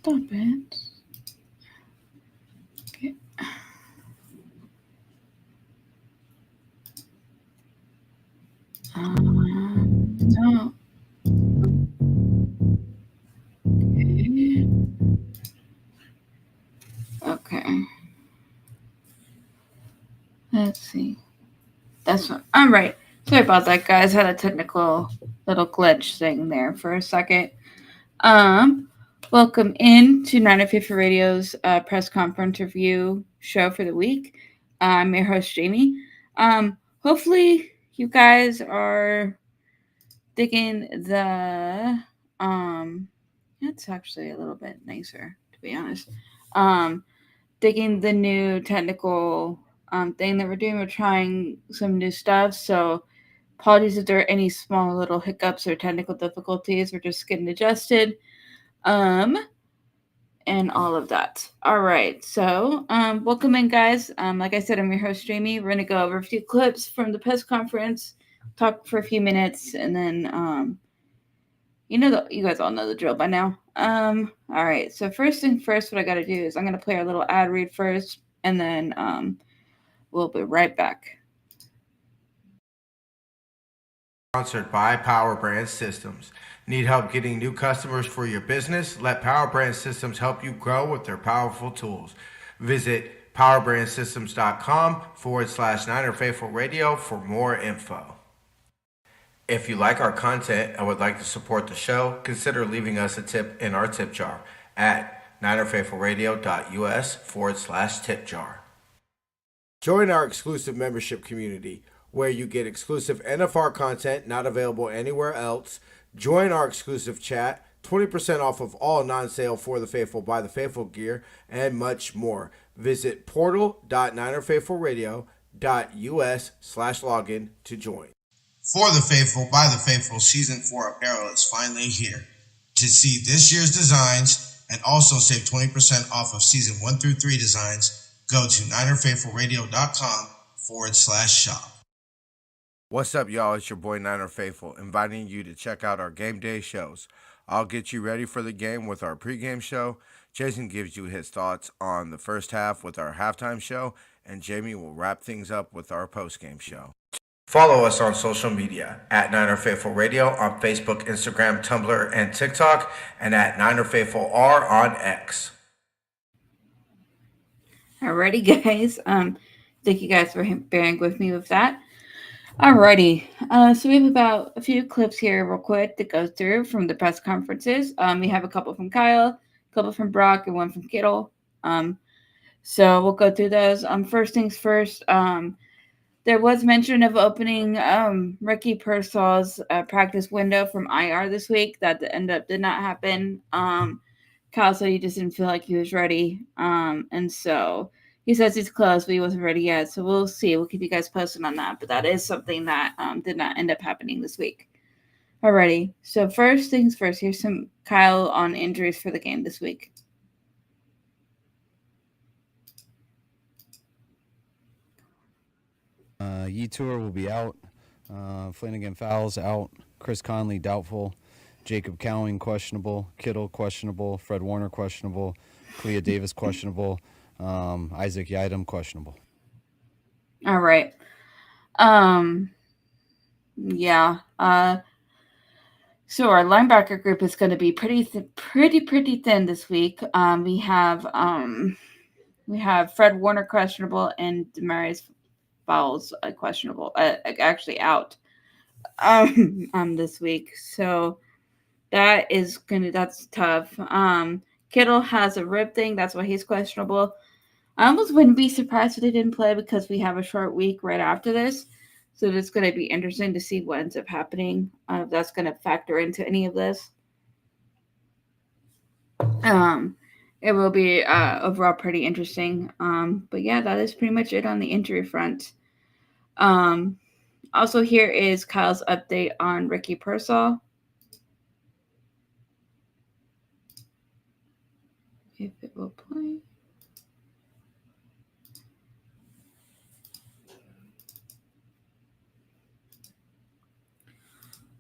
Stop it. Okay. No. Okay. Let's see. That's what. All right. Sorry about that, guys. Had a technical little glitch thing there for a second. Um, Welcome in to 905 Radio's press conference review show for the week. I'm your host, Jaymie. Hopefully, you guys are digging the. It's actually a little bit nicer, to be honest. Digging the new technical thing that we're doing. We're trying some new stuff, so apologies if there are any small little hiccups or technical difficulties. We're just getting adjusted. And all of that. All right, so welcome in, guys. Like I said, I'm your host, Jaymie. We're gonna go over a few clips from the press conference, talk for a few minutes, and then you guys all know the drill by now. All right. So first thing first, what I got to do is I'm gonna play our little ad read first, and then we'll be right back. Sponsored by Power Brand Systems. Need help getting new customers for your business? Let Power Brand Systems help you grow with their powerful tools. Visit powerbrandsystems.com/Niner Faithful Radio for more info. If you like our content and would like to support the show, consider leaving us a tip in our tip jar at ninerfaithfulradio.us/tip jar. Join our exclusive membership community where you get exclusive NFR content not available anywhere else. Join our exclusive chat, 20% off of all non-sale For the Faithful by the Faithful gear, and much more. Visit portal.ninerfaithfulradio.us/login to join. For the Faithful by the Faithful Season 4 apparel is finally here. To see this year's designs and also save 20% off of Season 1 through 3 designs, go to ninerfaithfulradio.com/shop. What's up, y'all? It's your boy Niner Faithful, inviting you to check out our game day shows. I'll get you ready for the game with our pregame show. Jason gives you his thoughts on the first half with our halftime show, and Jaymie will wrap things up with our postgame show. Follow us on social media at Niner Faithful Radio on Facebook, Instagram, Tumblr, and TikTok, and at Niner Faithful R on X. Alrighty, guys. Thank you guys for bearing with me with that. Alrighty, so we have about a few clips here real quick to go through from the press conferences. We have a couple from Kyle, a couple from Brock, and one from Kittle. So we'll go through those. First things first, there was mention of opening Ricky Pearsall's practice window from IR this week. That did not happen. Kyle said he just didn't feel like he was ready. And so he says he's close, but he wasn't ready yet. So we'll see. We'll keep you guys posted on that. But that is something that did not end up happening this week. Alrighty. So first things first, here's some Kyle on injuries for the game this week. Yetur will be out. Flanagan Fowles out. Chris Conley doubtful. Jacob Cowing questionable. Kittle questionable. Fred Warner questionable. Clea Davis questionable. Isaac Yiadom questionable. All right. Yeah. So our linebacker group is going to be pretty thin this week. We have Fred Warner questionable and Demarius Fowles questionable. Actually out. This week. So that's tough. Kittle has a rib thing. That's why he's questionable. I almost wouldn't be surprised if they didn't play because we have a short week right after this. So it's going to be interesting to see what ends up happening. If that's going to factor into any of this. It will be overall pretty interesting. But yeah, that is pretty much it on the injury front. Also, here is Kyle's update on Ricky Pearsall. If it will play.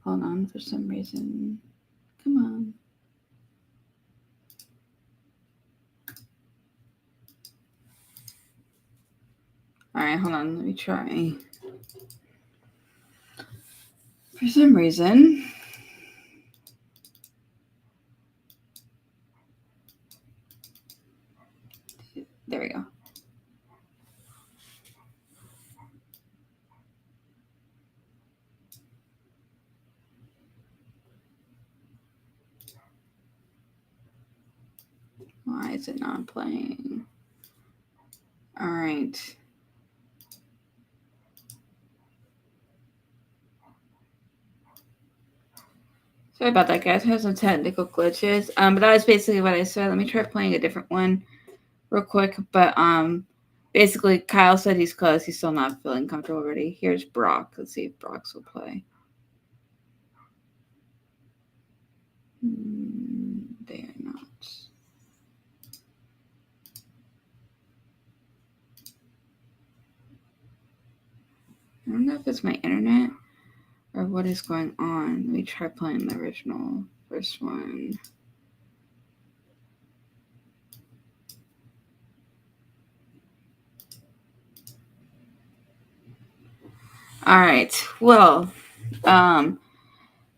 Hold on for some reason. Come on. on, let me try. For some reason, there we go. Why is it not playing? All right. Sorry about that, guys. I have some technical glitches. But that was basically what I said. Let me try playing a different one real quick. But basically, Kyle said he's close. He's still not feeling comfortable already. Here's Brock. Let's see if Brock's will play. They are not. I don't know if it's my internet or what is going on. Let me try playing the original first one. All right. Well,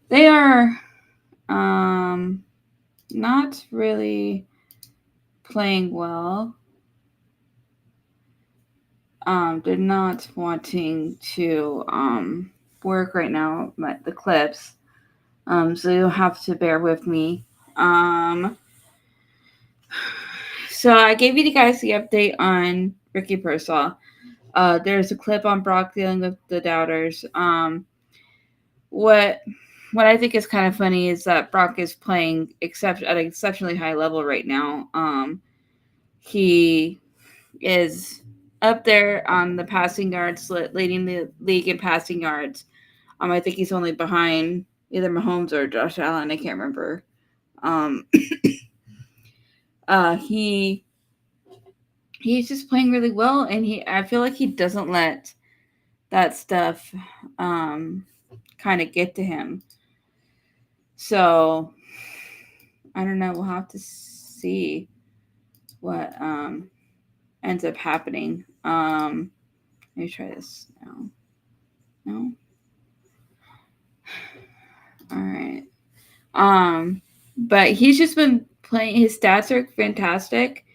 they are not really playing well. They're not wanting to work right now, the clips. So you'll have to bear with me. So I gave you guys the update on Ricky Pearsall. There's a clip on Brock dealing with the doubters. What I think is kind of funny is that Brock is playing at an exceptionally high level right now. He is up there on the passing yards, leading the league in passing yards. I think he's only behind either Mahomes or Josh Allen. I can't remember. He's just playing really well, and I feel like he doesn't let that stuff kind of get to him. So I don't know. We'll have to see what ends up happening. Let me try this now. No. All right. But he's just been playing. His stats are fantastic.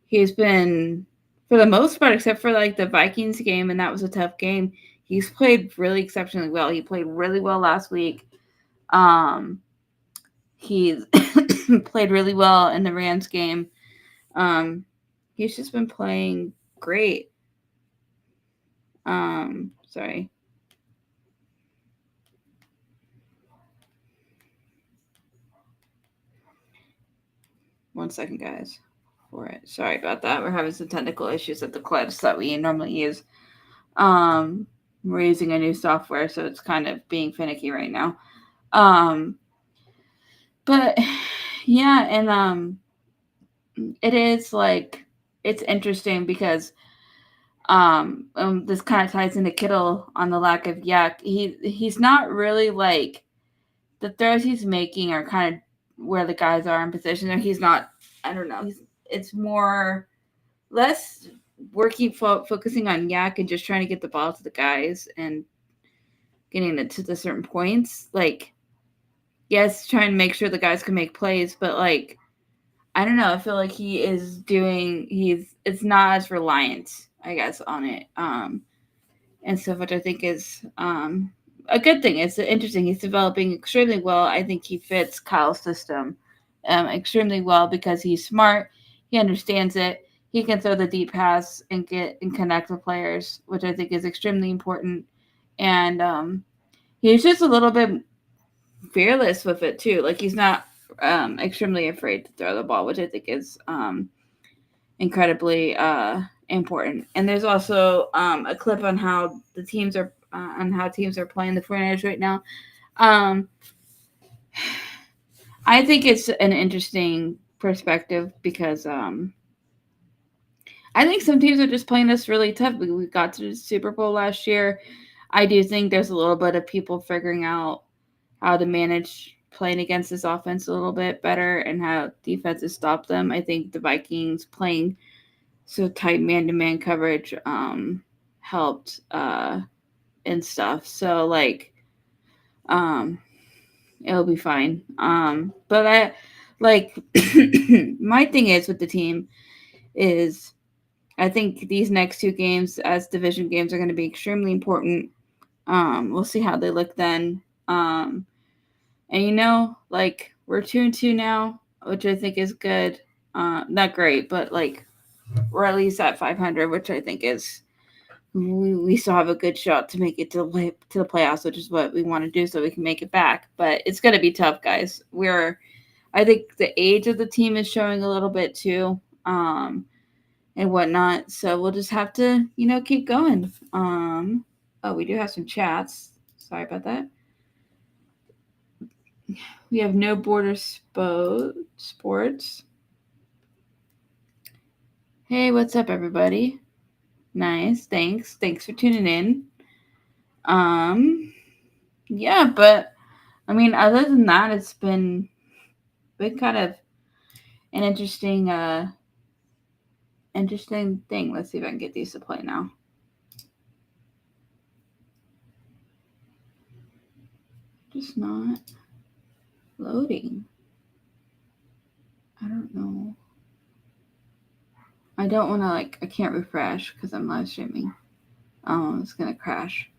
He's been, for the most part, except for like the Vikings game, and that was a tough game, he's played really exceptionally well. He played really well last week. He's played really well in the Rams game. He's just been playing great. Sorry. One second, guys. For it. Sorry about that. We're having some technical issues with the clips that we normally use. We're using a new software, so it's kind of being finicky right now. But yeah, and it is like, it's interesting because this kind of ties into Kittle on the lack of yak. He's not really like, the throws he's making are kind of where the guys are in position, or he's not. I don't know. It's more less focusing on yak and just trying to get the ball to the guys and getting it to the certain points. Like, yes, trying to make sure the guys can make plays, but like, I don't know. I feel like it's not as reliant, I guess, on it. And stuff, which I think is a good thing. It's interesting. He's developing extremely well. I think he fits Kyle's system extremely well because he's smart. He understands it. He can throw the deep pass and connect with players, which I think is extremely important. And he's just a little bit fearless with it too. Like, he's not extremely afraid to throw the ball, which I think is incredibly important. And there's also a clip on how teams are playing the 49ers right now. I think it's an interesting perspective because I think some teams are just playing us really tough. We got to the Super Bowl last year. I do think there's a little bit of people figuring out how to manage playing against this offense a little bit better and how defenses stop them. I think the Vikings playing so tight man-to-man coverage helped and stuff. So like it'll be fine. But I like my thing is with the team is I think these next two games as division games are going to be extremely important. We'll see how they look then. And like we're 2-2 now, which I think is good. Not great, but like we're at least at 500, which I think is we still have a good shot to make it to the playoffs, which is what we want to do so we can make it back. But it's gonna be tough, guys. I think the age of the team is showing a little bit too, and whatnot. So we'll just have to, keep going. Oh, we do have some chats. Sorry about that. We have no border sports. Hey, what's up, everybody? Nice, thanks for tuning in. Yeah, but I mean, other than that, it's been kind of an interesting thing. Let's see if I can get these to play now. Just not loading. I don't know. I don't want to I can't refresh because I'm live streaming. It's gonna crash.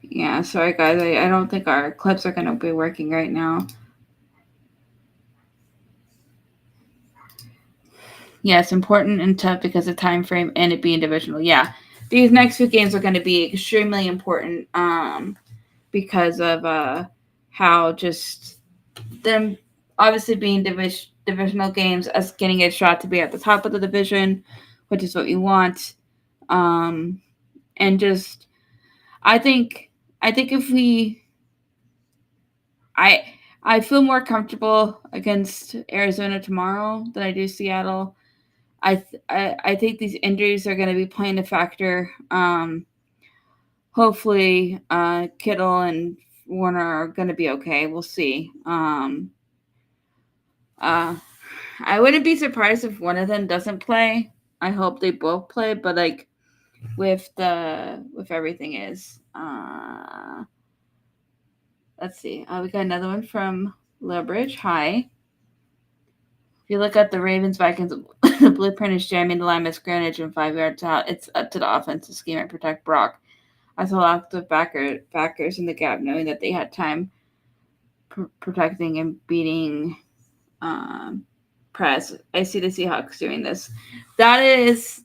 Yeah, sorry guys. I don't think our clips are gonna be working right now. Yeah, it's important and tough because of time frame and it being divisional. Yeah, these next two games are going to be extremely important because of how just them obviously being divisional games, us getting a shot to be at the top of the division, which is what we want. And just I think if I feel more comfortable against Arizona tomorrow than I do Seattle. I think these injuries are going to be playing a factor. Hopefully, Kittle and Warner are going to be okay. We'll see. I wouldn't be surprised if one of them doesn't play. I hope they both play, but like with everything is. Let's see. We got another one from Lowbridge. Hi. If you look at the Ravens Vikings, the blueprint is jamming the line of scrimmage and 5 yards out. It's up to the offensive scheme and protect Brock. I saw lots of backers in the gap, knowing that they had time protecting and beating press. I see the Seahawks doing this. That is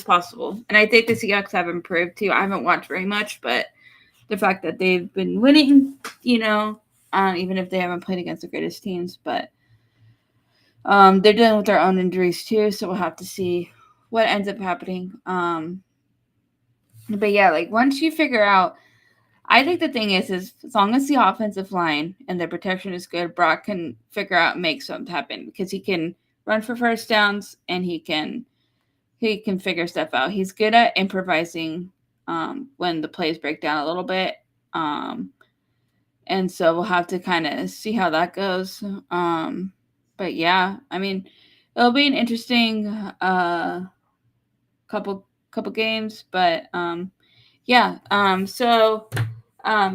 possible, and I think the Seahawks have improved too. I haven't watched very much, but the fact that they've been winning, even if they haven't played against the greatest teams, but they're dealing with their own injuries too, so we'll have to see what ends up happening. But yeah, like once you figure out, I think the thing is as long as the offensive line and the protection is good, Brock can figure out and make something happen because he can run for first downs and he can figure stuff out. He's good at improvising when the plays break down a little bit. And so we'll have to kind of see how that goes. But yeah, I mean, it'll be an interesting couple games, but yeah. So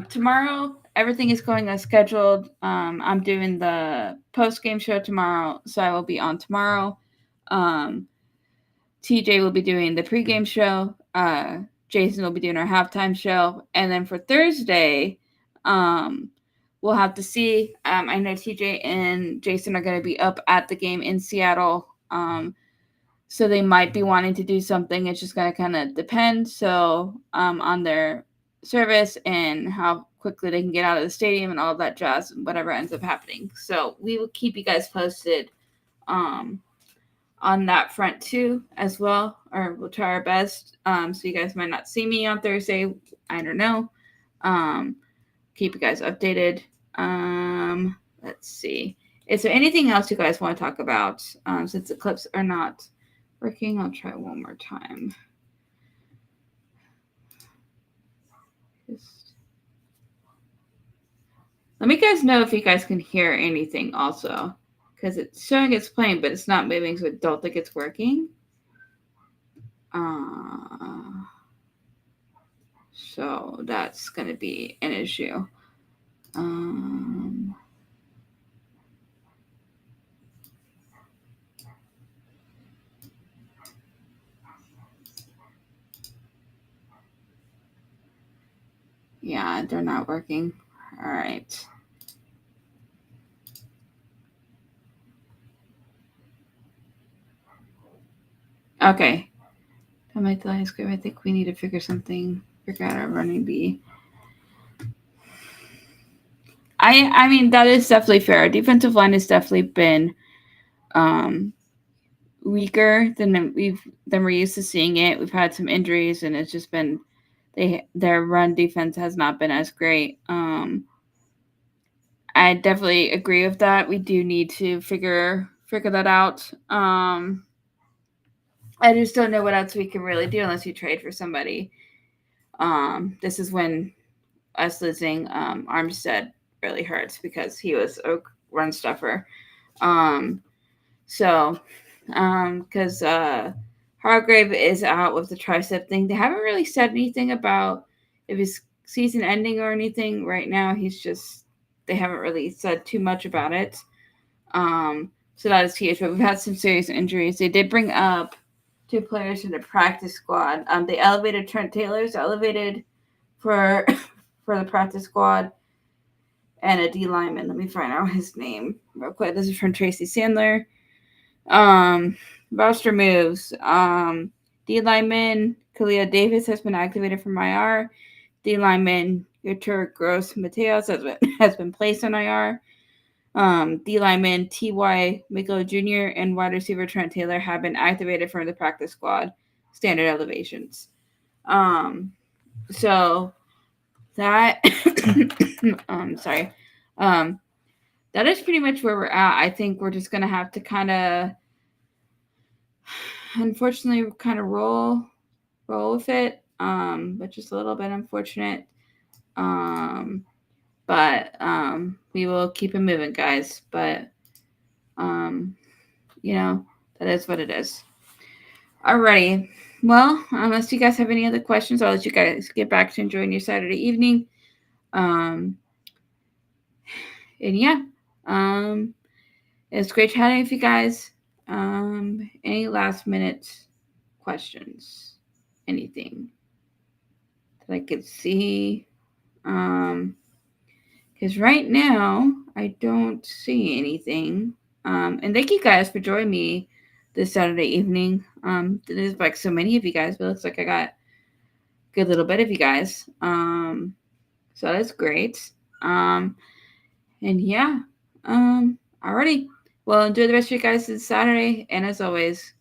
tomorrow everything is going as scheduled. I'm doing the post game show tomorrow, so I will be on tomorrow. TJ will be doing the pregame show. Jason will be doing our halftime show, and then for Thursday, we'll have to see. I know TJ and Jason are going to be up at the game in Seattle. So they might be wanting to do something. It's just going to kind of depend. So on their service and how quickly they can get out of the stadium and all that jazz and whatever ends up happening. So we will keep you guys posted on that front too as well, or we'll try our best. So you guys might not see me on Thursday. I don't know. Keep you guys updated. Let's see. Is there anything else you guys want to talk about? Since the clips are not working, I'll try one more time. Let me guys know if you guys can hear anything also. Because it's showing it's playing, but it's not moving, so I don't think it's working. So that's going to be an issue. Um, yeah, they're not working. All right. Okay. On my line script, I think we need to figure out our running B. I mean that is definitely fair. Our defensive line has definitely been um, weaker than we're used to seeing it. We've had some injuries, and it's just been their run defense has not been as great. I definitely agree with that. We do need to figure that out. I just don't know what else we can really do unless you trade for somebody. This is when us losing Armstead really hurts because he was a run stuffer. So, because Hargrave is out with the tricep thing, they haven't really said anything about if his season ending or anything. Right now, they haven't really said too much about it. So that is huge. But we've had some serious injuries. They did bring up 2 players from the practice squad. They elevated Trent Taylor's elevated for for the practice squad, and a D lineman. Let me find out his name real quick. This is from Tracy Sandler. Roster moves. D lineman Kalia Davis has been activated from IR. D lineman Victor Gross Mateos has been placed on IR. D lineman T.Y. Miko Jr. and wide receiver Trent Taylor have been activated from the practice squad standard elevations. So that sorry. That is pretty much where we're at. I think we're just gonna have to kind of, unfortunately, kind of roll with it, which is a little bit unfortunate. But we will keep it moving, guys. But that is what it is. Alrighty. Well, unless you guys have any other questions, I'll let you guys get back to enjoying your Saturday evening. And yeah, it's great chatting with you guys. Any last minute questions? Anything that I could see? Because right now I don't see anything. And thank you guys for joining me this Saturday evening. There's like so many of you guys, but it looks like I got a good little bit of you guys. So that's great. And yeah. Alrighty. Well, enjoy the rest of your guys this Saturday, and as always,